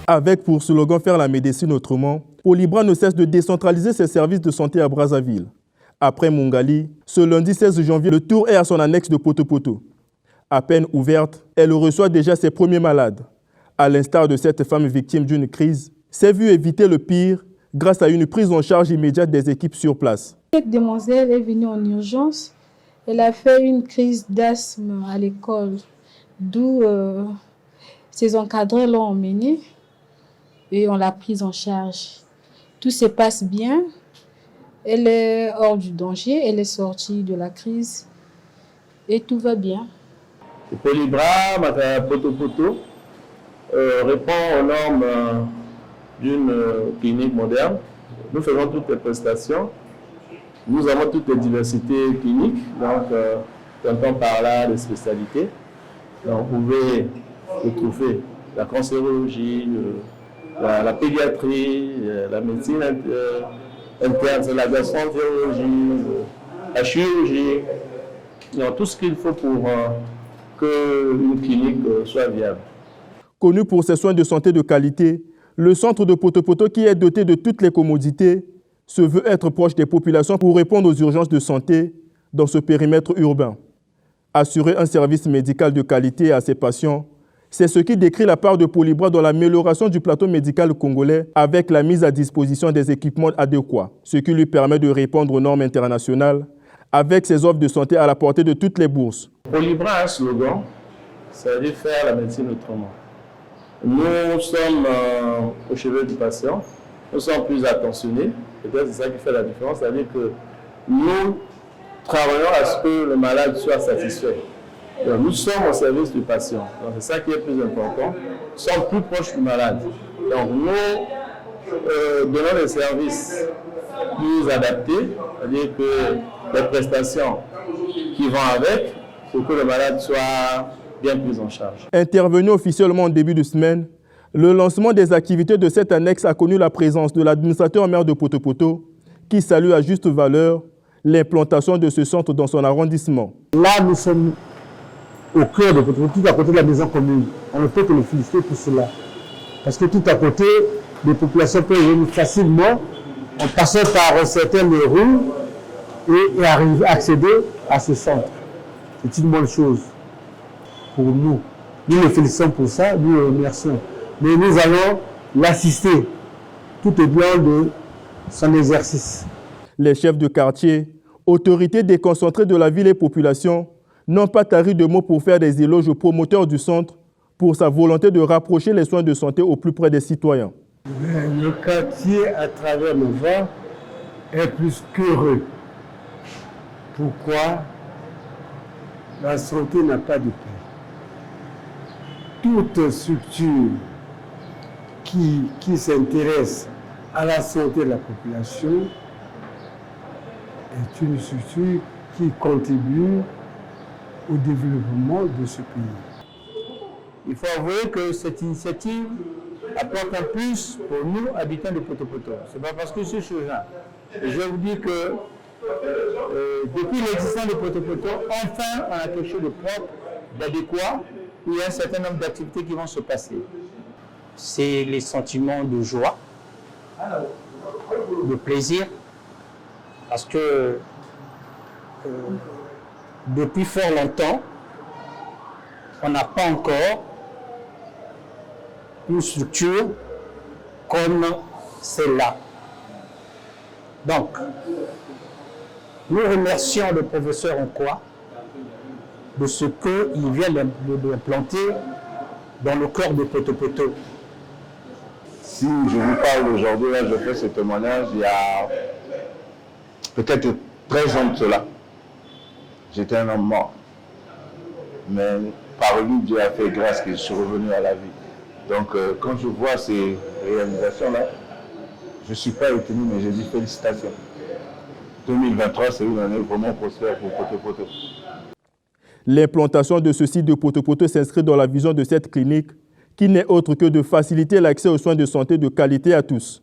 Avec pour slogan « Faire la médecine autrement », Polybra ne cesse de décentraliser ses services de santé à Brazzaville. Après Mungali, ce lundi 16 janvier, le tour est à son annexe de Poto-Poto. À peine ouverte, elle reçoit déjà ses premiers malades. À l'instar de cette femme victime d'une crise, s'est vue éviter le pire grâce à une prise en charge immédiate des équipes sur place. Cette demoiselle est venue en urgence. Elle a fait une crise d'asthme à l'école, d'où ses encadrants l'ont emmenée et on l'a prise en charge. Tout se passe bien. Elle est hors du danger, elle est sortie de la crise et tout va bien. Polybra, Poto-Poto, répond aux normes d'une clinique moderne. Nous faisons toutes les prestations. Nous avons toutes les diversités cliniques, donc j'entends par là les spécialités. Donc, vous pouvez retrouver la cancérologie, la pédiatrie, la médecine interne, la gastroentérologie, la chirurgie, donc, tout ce qu'il faut pour qu'une clinique soit viable. Connu pour ses soins de santé de qualité, le centre de Poto-Poto, qui est doté de toutes les commodités, se veut être proche des populations pour répondre aux urgences de santé dans ce périmètre urbain. Assurer un service médical de qualité à ses patients, c'est ce qui décrit la part de Polybra dans l'amélioration du plateau médical congolais avec la mise à disposition des équipements adéquats, ce qui lui permet de répondre aux normes internationales avec ses offres de santé à la portée de toutes les bourses. Polybra a un slogan, ça veut dire faire la médecine autrement. Nous sommes au chevet du patient, nous sommes plus attentionnés, peut-être c'est ça qui fait la différence, c'est-à-dire que nous travaillons à ce que le malade soit satisfait. Donc, nous sommes au service du patient, donc c'est ça qui est plus important, nous sommes plus proches du malade. Donc nous donnons des services plus adaptés, c'est-à-dire que les prestations qui vont avec, pour que le malade soit bien pris en charge. Intervenu officiellement en début de semaine, le lancement des activités de cette annexe a connu la présence de l'administrateur maire de Poto-Poto, qui salue à juste valeur l'implantation de ce centre dans son arrondissement. Là, nous sommes au cœur de Poto-Poto, tout à côté de la maison commune. On ne peut que le féliciter pour cela. Parce que tout à côté, les populations peuvent venir facilement, en passant par certaines rues, et arriver à accéder à ce centre. C'est une bonne chose pour nous. Nous le félicitons pour ça, nous le remercions. Mais nous allons l'assister tout au long de son exercice. Les chefs de quartier, autorités déconcentrées de la ville et population, n'ont pas tari de mots pour faire des éloges aux promoteurs du centre pour sa volonté de rapprocher les soins de santé au plus près des citoyens. Le quartier, à travers le vent, est plus qu'heureux. Pourquoi? La santé n'a pas de prix. Toute structure qui s'intéresse à la santé de la population est une structure qui contribue au développement de ce pays. Il faut avouer que cette initiative apporte un plus pour nous, habitants de Poto-Poto. Ce n'est pas parce que je suis changeant. Je vous dis que depuis l'existence de Poto-Poto, enfin on a quelque chose de propre, d'adéquat, où il y a un certain nombre d'activités qui vont se passer. C'est les sentiments de joie, de plaisir, parce que depuis fort longtemps, on n'a pas encore une structure comme celle-là. Donc, nous remercions le professeur Onkoa de ce qu'il vient d'implanter dans le cœur de Poto-Poto. Si je vous parle aujourd'hui, là, je fais ce témoignage il y a peut-être 13 ans de cela. J'étais un homme mort. Mais par lui, Dieu a fait grâce que je suis revenu à la vie. Donc, quand je vois ces réalisations-là, je ne suis pas étonné, mais je dis félicitations. 2023, c'est une année vraiment prospère pour Poto-Poto. L'implantation de ce site de Poto-Poto s'inscrit dans la vision de cette clinique qui n'est autre que de faciliter l'accès aux soins de santé de qualité à tous.